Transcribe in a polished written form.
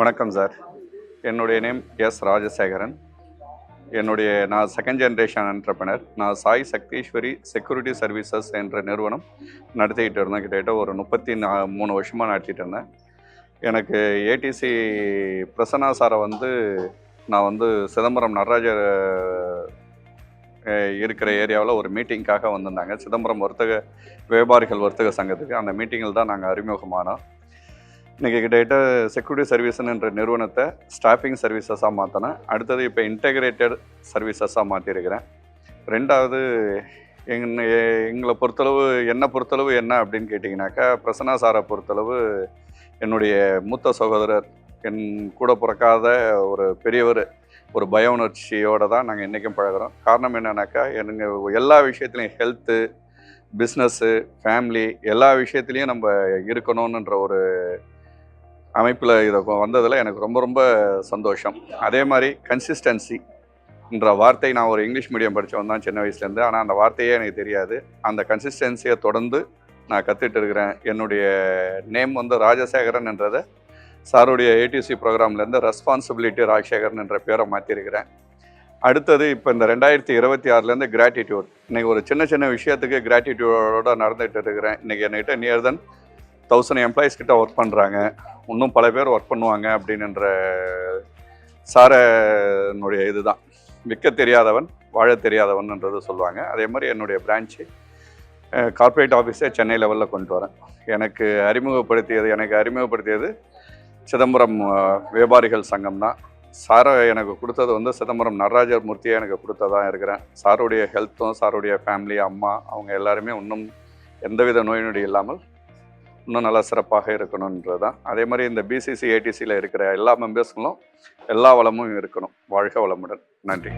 வணக்கம் சார். என்னுடைய name S Rajasekaran. நான் செகண்ட் ஜென்ரேஷன் என்டர்பிரனர். நான் சாய் சக்தீஸ்வரி செக்யூரிட்டி சர்வீசஸ் என்ற நிறுவனம் நடத்திக்கிட்டு இருந்தேன். கிட்டத்தட்ட ஒரு 33 வருஷமாக நடத்திட்டு இருந்தேன். எனக்கு ஏடிசி பிரசன்னா சாரை நான் சிதம்பரம் நடராஜர் இருக்கிற ஏரியாவில் ஒரு மீட்டிங்காக வந்திருந்தாங்க. சிதம்பரம் வியாபாரிகள் வர்த்தக சங்கத்துக்கு. அந்த மீட்டிங்கில் தான் நாங்கள் அறிமுகமானோம். இன்றைக்கி கிட்டத்தட்ட செக்யூரிட்டி சர்வீஸ்ன்ற நிறுவனத்தை ஸ்டாஃபிங் சர்வீசஸாக மாற்றினேன். அடுத்தது இப்போ இன்டெகிரேட்டட் சர்வீசஸாக மாற்றிருக்கிறேன். ரெண்டாவது என்னை பொறுத்தளவு என்ன அப்படின்னு கேட்டிங்கனாக்கா, பிரசன்னா சாரை பொறுத்தளவு என்னுடைய மூத்த சகோதரர், என் கூட பிறக்காத ஒரு பெரியவர், ஒரு பய உணர்ச்சியோடு தான் நாங்கள் இன்றைக்கும் பழகிறோம். காரணம் என்னன்னாக்கா, எனக்கு எல்லா விஷயத்துலையும் ஹெல்த்து, பிஸ்னஸ்ஸு, ஃபேமிலி எல்லா விஷயத்துலேயும் நம்ம இருக்கணும்ன்ற ஒரு அமைப்பில் இதை வந்ததில் எனக்கு ரொம்ப ரொம்ப சந்தோஷம். அதே மாதிரி கன்சிஸ்டன்சின்ற வார்த்தை, நான் ஒரு இங்கிலீஷ் மீடியம் படித்தவன் தான் சின்ன வயசுலேருந்து. ஆனால் அந்த வார்த்தையே எனக்கு தெரியாது. அந்த கன்சிஸ்டன்சியை தொடர்ந்து நான் கற்றுட்டு இருக்கிறேன். என்னுடைய நேம் ராஜசேகரன் என்றதை சாருடைய ஏடிசி ப்ரோக்ராம்லேருந்து ரெஸ்பான்சிபிலிட்டி ராஜசேகரன் என்ற பேரை மாற்றிருக்கிறேன். அடுத்தது இப்போ இந்த 2026 கிராட்டிடியூட். இன்றைக்கி ஒரு சின்ன சின்ன விஷயத்துக்கு கிராட்டிடியூடோடு நடந்துகிட்டு இருக்கிறேன். இன்றைக்கி என்கிட்ட நியர் தென் 1000 எம்ப்ளாயிஸ் கிட்ட ஒர்க் பண்ணுறாங்க. இன்னும் பல பேர் ஒர்க் பண்ணுவாங்க அப்படின்ற சாரனுடைய இதுதான், விற்க தெரியாதவன் வாழ தெரியாதவன்ன்றது சொல்லுவாங்க. அதே மாதிரி என்னுடைய பிரான்ச்சு கார்ப்பரேட் ஆஃபீஸே சென்னை லெவலில் கொண்டு வரேன். எனக்கு அறிமுகப்படுத்தியது சிதம்பரம் வியாபாரிகள் சங்கம் தான். சாரை எனக்கு கொடுத்தது சிதம்பரம் நடராஜர் மூர்த்தியை எனக்கு கொடுத்ததான் இருக்கிறேன். சாருடைய ஹெல்த்தும், சாருடைய ஃபேமிலி, அம்மா, அவங்க எல்லாருமே இன்னும் எந்தவித நோய் நொடி இல்லாமல் இன்னும் நல்லா சிறப்பாக இருக்கணுன்றது தான். அதே மாதிரி இந்த பிசிசி ஏடிசியில் இருக்கிற எல்லா மெம்பர்ஸ்களும் எல்லா வளமும் இருக்கணும். வாழ்க வளமுடன். நன்றி.